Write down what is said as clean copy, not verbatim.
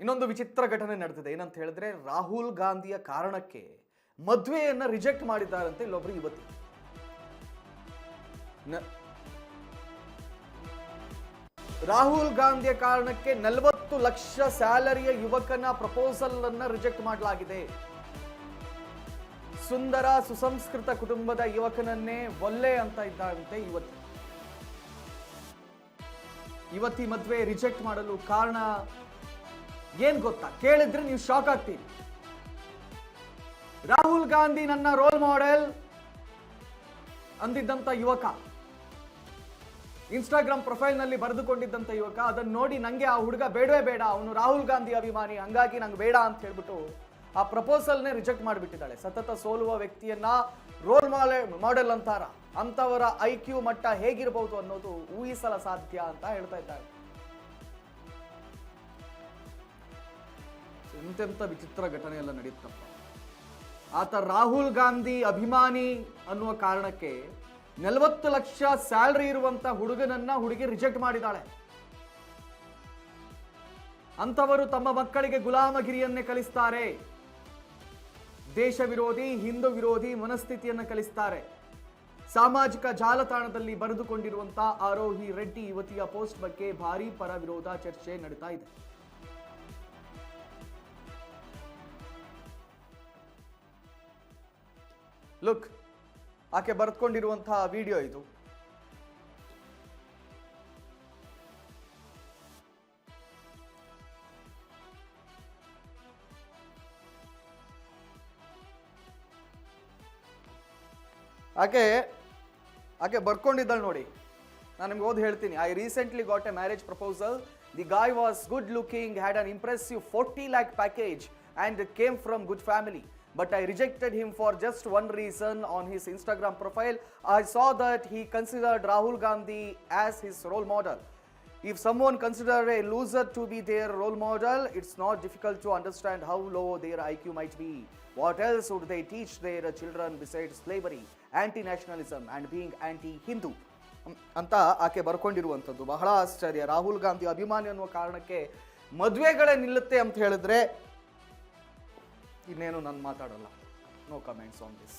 ಇನ್ನೊಂದು ವಿಚಿತ್ರ ಘಟನೆ ನಡೆದಿದೆ. ಏನಂತ ಹೇಳಿದ್ರೆ, ರಾಹುಲ್ ಗಾಂಧಿಯ ಕಾರಣಕ್ಕೆ ಮದುವೆಯನ್ನ ರಿಜೆಕ್ಟ್ ಮಾಡಿದ್ದಾರಂತೆ ಇಲ್ಲೊಬ್ರು ಯುವತಿ. ರಾಹುಲ್ ಗಾಂಧಿಯ ಕಾರಣಕ್ಕೆ 40 ಲಕ್ಷ ಸ್ಯಾಲರಿಯ ಯುವಕನ ಪ್ರಪೋಸಲ್ ಅನ್ನ ರಿಜೆಕ್ಟ್ ಮಾಡಲಾಗಿದೆ. ಸುಂದರ ಸುಸಂಸ್ಕೃತ ಕುಟುಂಬದ ಯುವಕನನ್ನೇ ಒಲ್ಲೆ ಅಂತ ಇದ್ದಂತೆ ಯುವತಿ ಮದುವೆ ರಿಜೆಕ್ಟ್ ಮಾಡಲು ಕಾರಣ ಏನ್ ಗೊತ್ತಾ? ಕೇಳಿದ್ರೆ ನೀವು ಶಾಕ್ ಆಗ್ತೀರಿ. ರಾಹುಲ್ ಗಾಂಧಿ ನನ್ನ ರೋಲ್ ಮಾಡೆಲ್ ಅಂದಿದ್ದಂತ ಯುವಕ, ಇನ್ಸ್ಟಾಗ್ರಾಮ್ ಪ್ರೊಫೈಲ್ ನಲ್ಲಿ ಬರೆದುಕೊಂಡಿದ್ದಂತ ಯುವಕ, ಅದನ್ನ ನೋಡಿ ನಂಗೆ ಆ ಹುಡುಗ ಬೇಡವೇ ಬೇಡ, ಅವನು ರಾಹುಲ್ ಗಾಂಧಿ ಅಭಿಮಾನಿ, ಹಂಗಾಗಿ ನಂಗೆ ಬೇಡ ಅಂತ ಹೇಳ್ಬಿಟ್ಟು ಆ ಪ್ರಪೋಸಲ್ನೇ ರಿಜೆಕ್ಟ್ ಮಾಡಿಬಿಟ್ಟಿದ್ದಾಳೆ. ಸತತ ಸೋಲುವ ವ್ಯಕ್ತಿಯನ್ನ ರೋಲ್ ಮಾಡೆಲ್ ಅಂತಾರ, ಅಂತವರ IQ ಮಟ್ಟ ಹೇಗಿರಬಹುದು ಅನ್ನೋದು ಊಹಿಸಲ ಸಾಧ್ಯ ಅಂತ ಹೇಳ್ತಾ ಇದ್ದಾರೆ. ಎಂತೆಂತ ವಿಚಿತ್ರ ಘಟನೆ ಎಲ್ಲ ನಡೆಯುತ್ತಪ್ಪ. ಆತ ರಾಹುಲ್ ಗಾಂಧಿ ಅಭಿಮಾನಿ ಅನ್ನುವ ಕಾರಣಕ್ಕೆ 40 ಲಕ್ಷ ಸ್ಯಾಲರಿ ಇರುವಂತ ಹುಡುಗಿ ರಿಜೆಕ್ಟ್ ಮಾಡಿದಾಳೆ. ಅಂತವರು ತಮ್ಮ ಮಕ್ಕಳಿಗೆ ಗುಲಾಮಗಿರಿಯನ್ನೇ ಕಲಿಸ್ತಾರೆ, ದೇಶ ವಿರೋಧಿ ಹಿಂದೂ ವಿರೋಧಿ ಮನಸ್ಥಿತಿಯನ್ನು ಕಲಿಸ್ತಾರೆ. ಸಾಮಾಜಿಕ ಜಾಲತಾಣದಲ್ಲಿ ಬರೆದುಕೊಂಡಿರುವಂತ ಆರೋಹಿ ರೆಡ್ಡಿ ಯುವತಿಯ ಪೋಸ್ಟ್ ಬಗ್ಗೆ ಭಾರೀ ಪರ ವಿರೋಧ ಚರ್ಚೆ ನಡೀತಾ ಇದೆ. ಲುಕ್, ಆಕೆ ಬರೆದುಕೊಂಡಿರುವಂತಹ ವಿಡಿಯೋ ಇದು. ಆಕೆ ಬರ್ಕೊಂಡಿದ್ದಾಳೆ ನೋಡಿ. ನಾನು ನಿಮ್ಗೆ ಓದಿ ಹೇಳ್ತೀನಿ. I recently got a marriage proposal. The guy was good looking, had an impressive 40 lakh package and came from good family. But I rejected him for just one reason. On his Instagram profile, I saw that he considered Rahul Gandhi as his role model. If someone considers a loser to be their role model, it's not difficult to understand how low their IQ might be. What else would they teach their children besides slavery, anti-nationalism and being anti-Hindu? ಅಂತ ಆಕೆ ಬರ್ಕೊಂಡಿರುವಂಥದ್ದು. ಬಹಳ ಆಶ್ಚರ್ಯ. ರಾಹುಲ್ ಗಾಂಧಿ ಅಭಿಮಾನಿ ಅನ್ನುವ ಕಾರಣಕ್ಕೆ ಮದುವೆಗಳೇ ನಿಲ್ಲುತ್ತೆ ಅಂತ ಹೇಳಿದ್ರೆ ಇನ್ನೇನು ನಾನು ಮಾತಾಡಲ್ಲ. No comments on this.